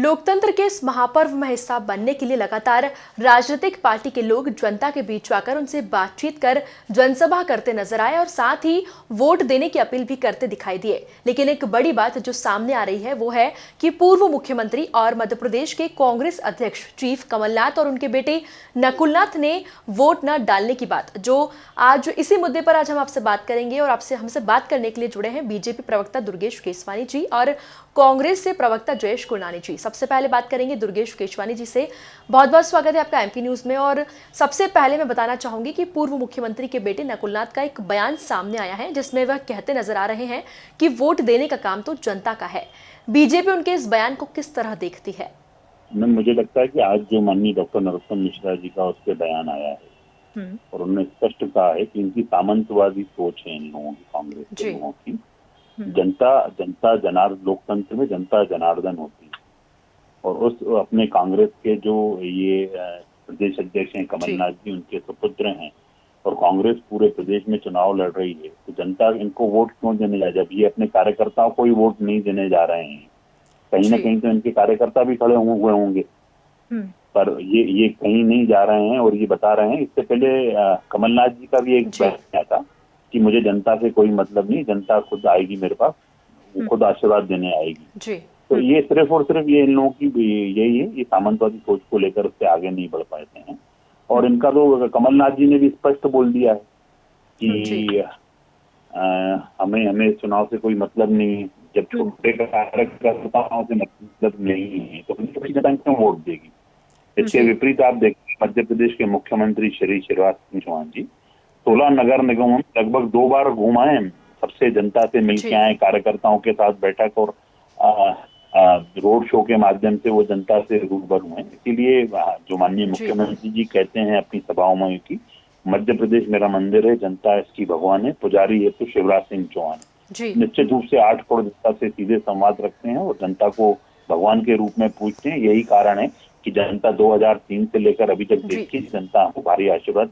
लोकतंत्र के इस महापर्व में हिस्सा बनने के लिए लगातार राजनीतिक पार्टी के लोग जनता के बीच आकर उनसे बातचीत कर जनसभा करते नजर आए और साथ ही वोट देने की अपील भी करते दिखाई दिए। लेकिन एक बड़ी बात जो सामने आ रही है वो है कि पूर्व मुख्यमंत्री और मध्य प्रदेश के कांग्रेस अध्यक्ष चीफ कमलनाथ और उनके बेटे नकुलनाथ ने वोट न डालने की बात, जो आज इसी मुद्दे पर आज हम आपसे बात करेंगे। और आपसे हमसे बात करने के लिए जुड़े हैं बीजेपी प्रवक्ता दुर्गेश केसवानी जी और कांग्रेस से प्रवक्ता जयेश गुरनानी जी। सबसे पहले बात करेंगे दुर्गेश केसवानी जी से। बहुत बहुत स्वागत है आपका एमपी न्यूज में। और सबसे पहले मैं बताना चाहूंगी कि पूर्व मुख्यमंत्री के बेटे नकुलनाथ का एक बयान सामने आया है जिसमें वह कहते नजर आ रहे हैं कि वोट देने का काम तो जनता का है। बीजेपी उनके इस बयान को किस तरह देखती है? मुझे लगता है कि आज जो माननीय डॉक्टर नरोत्तम मिश्रा जी का उस पर बयान आया है और उन्होंने स्पष्ट कहा है कि इनकी सामंतवादी सोच है इन लोगों की, कांग्रेस के लोगों की। जनता लोकतंत्र में जनता जनार्दन होती है और उस अपने कांग्रेस के जो ये प्रदेश अध्यक्ष हैं कमलनाथ जी, उनके सुपुत्र हैं और कांग्रेस पूरे प्रदेश में चुनाव लड़ रही है, तो जनता इनको वोट क्यों देने जाए जब ये अपने कार्यकर्ताओं को ही वोट नहीं देने जा रहे हैं। कहीं ना कहीं तो इनके कार्यकर्ता भी खड़े हुए होंगे, पर ये कहीं नहीं जा रहे हैं और ये बता रहे हैं। इससे पहले कमलनाथ जी का भी एक बयान आया था कि मुझे जनता से कोई मतलब नहीं, जनता खुद आएगी मेरे पास, वो खुद आशीर्वाद देने आएगी। तो ये सिर्फ और सिर्फ ये इन लोगों की यही है, ये सामंतवादी सोच को लेकर उससे आगे नहीं बढ़ पाते हैं। और इनका तो कमलनाथ जी ने भी स्पष्ट बोल दिया है कि हमें चुनाव से कोई मतलब नहीं है, जब छोटे कार्यकर्ताओं से मतलब नहीं है तो जनता क्यों वोट देगी। इसके विपरीत आप देखिए मध्य प्रदेश के मुख्यमंत्री श्री शिवराज सिंह चौहान जी 16 नगर निगमों में लगभग 2 बार घुमाए, सबसे जनता से मिलके आए, कार्यकर्ताओं के साथ बैठक और रोड शो के माध्यम से वो जनता से रूबरू हैं। इसीलिए जो माननीय मुख्यमंत्री जी कहते हैं अपनी सभाओं में कि मध्य प्रदेश मेरा मंदिर है, जनता इसकी भगवान है, पुजारी है तो शिवराज सिंह चौहान। निश्चित रूप से 8 करोड़ जनता से सीधे संवाद रखते हैं और जनता को भगवान के रूप में पूजते हैं। यही कारण है कि जनता 2003 से लेकर अभी तक देखी जनता को भारी आशीर्वाद,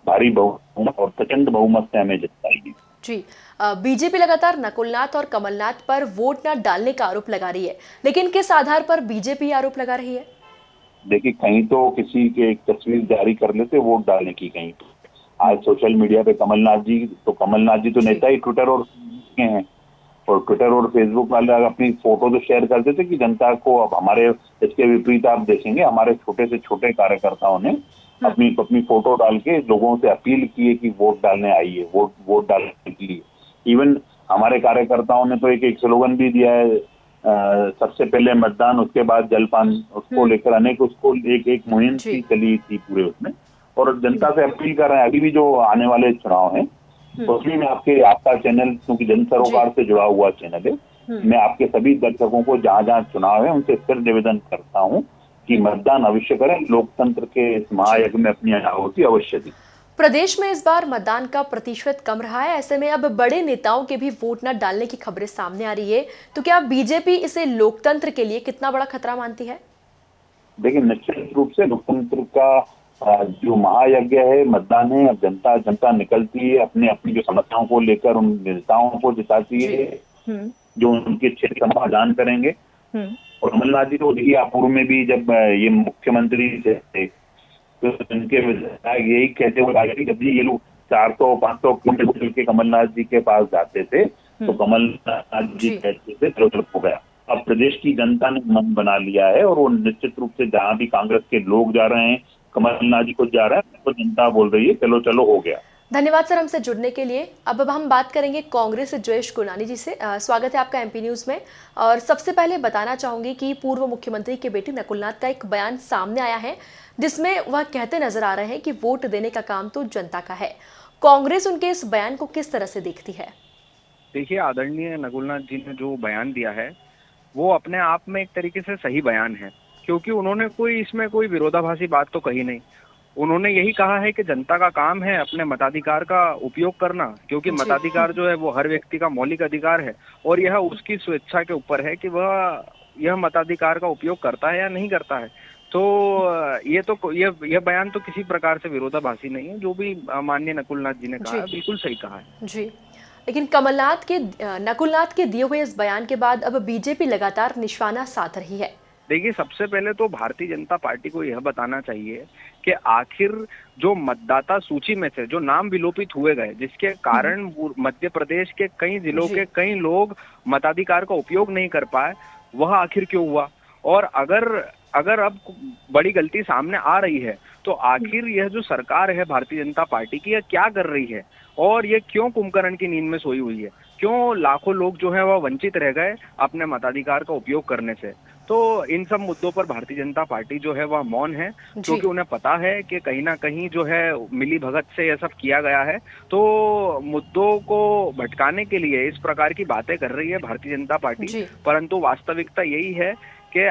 भारी बहुमत और प्रचंड बहुमत से हमें जिताएगी। जी, बीजेपी लगातार नकुलनाथ और कमलनाथ पर वोट न डालने का आरोप लगा रही है, लेकिन किस आधार पर बीजेपी आरोप लगा रही है? देखिए, कहीं तो किसी के एक तस्वीर जारी कर लेते वोट डालने की, कहीं तो आज सोशल मीडिया पे कमलनाथ जी तो नेता ही ट्विटर और के हैं और ट्विटर और फेसबुक वाले अपनी फोटो तो शेयर कर देते कि जनता को। अब हमारे इसके विपरीत आप देखेंगे हमारे छोटे से छोटे कार्यकर्ताओं ने अपनी फोटो डाल के लोगों से अपील की है कि वोट डालने आइए, वोट डालने के लिए। इवन हमारे कार्यकर्ताओं ने तो एक स्लोगन भी दिया है, सबसे पहले मतदान उसके बाद जलपान, उसको लेकर अनेक उसको एक मुहिम सी चली थी पूरे उसमें। और जनता से अपील कर रहे हैं, अभी भी जो आने वाले चुनाव हैं उसमें मैं आपका चैनल, क्योंकि जन सरोकार से जुड़ा हुआ चैनल है, मैं आपके सभी दर्शकों को जहां जहां चुनाव है उनसे फिर निवेदन करता हूं कि मतदान अवश्य करें, लोकतंत्र के इस महायज्ञ में अपनी आहुति अवश्य दी। प्रदेश में इस बार मतदान का प्रतिशत कम रहा है, ऐसे में अब बड़े नेताओं के भी वोट न डालने की खबरें सामने आ रही है, तो क्या बीजेपी इसे लोकतंत्र के लिए कितना बड़ा खतरा मानती है? देखिए, निश्चित रूप से लोकतंत्र का जो महायज्ञ है मतदान है। अब जनता निकलती है, अपनी जो समस्याओं को लेकर उन नेताओं को जिताती है जो उनके क्षेत्र का समाधान करेंगे। और कमलनाथ जी तो देखिए पूर्व में भी जब ये मुख्यमंत्री थे तो इनके विधायक यही कहते हुए आगे जब भी ये लोग 400-500 किलोमीटर चल के कमलनाथ जी के पास जाते थे तो कमलनाथ जी कहते थे चलो हो गया। अब प्रदेश की जनता ने मन बना लिया है और वो निश्चित रूप से जहां भी कांग्रेस के लोग जा रहे हैं, कमलनाथ जी खुद जा रहे हैं, तो जनता बोल रही है चलो चलो हो गया। धन्यवाद सर हमसे जुड़ने के लिए। अब हम बात करेंगे कांग्रेस से जयेश गुरनानी जी से। स्वागत है आपका एमपी न्यूज में। और सबसे पहले बताना चाहूंगी कि पूर्व मुख्यमंत्री के बेटे नकुलनाथ का एक बयान सामने आया है जिसमें वह कहते नजर आ रहे हैं कि वोट देने का काम तो जनता का है। कांग्रेस उनके इस बयान को किस तरह से देखती है? देखिए, आदरणीय नकुलनाथ जी ने जो बयान दिया है वो अपने आप में एक तरीके से सही बयान है, क्योंकि उन्होंने इसमें कोई विरोधाभासी बात तो कही नहीं। उन्होंने यही कहा है कि जनता का काम है अपने मताधिकार का उपयोग करना, क्योंकि मताधिकार जो है वो हर व्यक्ति का मौलिक अधिकार है और यह उसकी स्वेच्छा के ऊपर है कि वह यह मताधिकार का उपयोग करता है या नहीं करता है। तो यह बयान तो किसी प्रकार से विरोधाभासी नहीं है। जो भी माननीय नकुलनाथ जी ने कहा है बिल्कुल सही कहा है जी। लेकिन नकुलनाथ के दिए हुए इस बयान के बाद अब बीजेपी लगातार निशाना साध रही है। देखिए, सबसे पहले तो भारतीय जनता पार्टी को यह बताना चाहिए कि आखिर जो मतदाता सूची में से जो नाम विलोपित हुए गए, जिसके कारण मध्य प्रदेश के कई जिलों जी। के कई लोग मताधिकार का उपयोग नहीं कर पाए, वह आखिर क्यों हुआ। और अगर अगर अब बड़ी गलती सामने आ रही है, तो आखिर यह जो सरकार है भारतीय जनता पार्टी की, यह क्या कर रही है और ये क्यों कुंभकर्ण की नींद में सोई हुई है, क्यों लाखों लोग जो है वह वंचित रह गए अपने मताधिकार का उपयोग करने से। तो इन सब मुद्दों पर भारतीय जनता पार्टी जो है वह मौन है, जी। क्योंकि उन्हें पता है कि कहीं ना कहीं जो है मिली भगत से यह सब किया गया है। तो मुद्दों को भटकाने के लिए इस प्रकार की बातें कर रही है भारतीय जनता पार्टी, जी। परंतु वास्तविकता यही है कि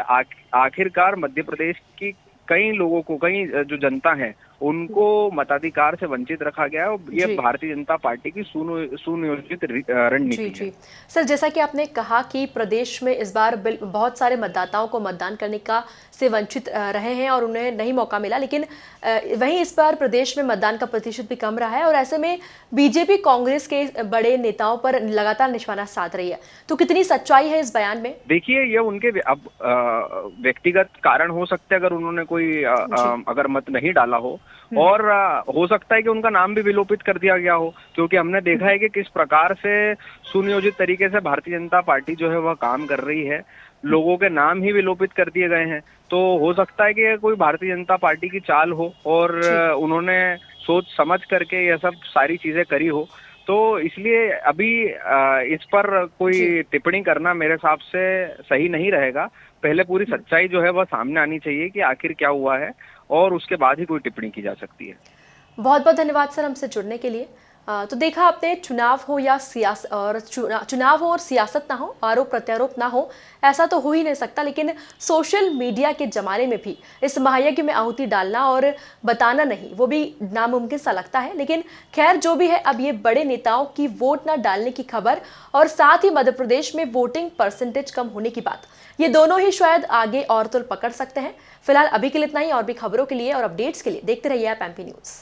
आखिरकार मध्य प्रदेश की कई लोगों को, कई जो जनता है उनको मताधिकार से वंचित रखा गया है और ये जी। भारतीय जनता पार्टी की सुनियोजित जी रणनीति जी है। सर, जैसा कि आपने कहा कि प्रदेश में इस बार बहुत सारे मतदाताओं को मतदान करने का से वंचित रहे हैं और उन्हें नहीं मौका मिला, लेकिन वहीं इस बार प्रदेश में मतदान का प्रतिशत भी कम रहा है और ऐसे में बीजेपी कांग्रेस के बड़े नेताओं पर लगातार निशाना साध रही है, तो कितनी सच्चाई है इस बयान में? देखिए, ये उनके अब व्यक्तिगत कारण हो सकते हैं, अगर उन्होंने कोई अगर मत नहीं डाला हो, और हो सकता है कि उनका नाम भी विलोपित कर दिया गया हो, क्योंकि हमने देखा है कि किस प्रकार से सुनियोजित तरीके से भारतीय जनता पार्टी जो है वह काम कर रही है। लोगों के नाम ही विलोपित कर दिए गए हैं, तो हो सकता है कि कोई भारतीय जनता पार्टी की चाल हो और उन्होंने सोच समझ करके यह सब सारी चीजें करी हो। तो इसलिए अभी इस पर कोई टिप्पणी करना मेरे हिसाब से सही नहीं रहेगा। पहले पूरी सच्चाई जो है वह सामने आनी चाहिए कि आखिर क्या हुआ है, और उसके बाद ही कोई टिप्पणी की जा सकती है। बहुत बहुत धन्यवाद सर हमसे जुड़ने के लिए। तो देखा आपने, चुनाव हो या चुनाव हो और सियासत ना हो, आरोप प्रत्यारोप ना हो, ऐसा तो हो ही नहीं सकता, लेकिन सोशल मीडिया के जमाने में भी इस महायज्ञ में आहुति डालना और बताना नहीं, वो भी नामुमकिन सा लगता है। लेकिन खैर जो भी है, अब ये बड़े नेताओं की वोट ना डालने की खबर और साथ ही मध्य प्रदेश में वोटिंग परसेंटेज कम होने की बात, ये दोनों ही शायद आगे और तुल पकड़ सकते हैं। फिलहाल अभी के लिए इतना ही। और भी खबरों के लिए और अपडेट्स के लिए देखते रहिए आप एमपी न्यूज।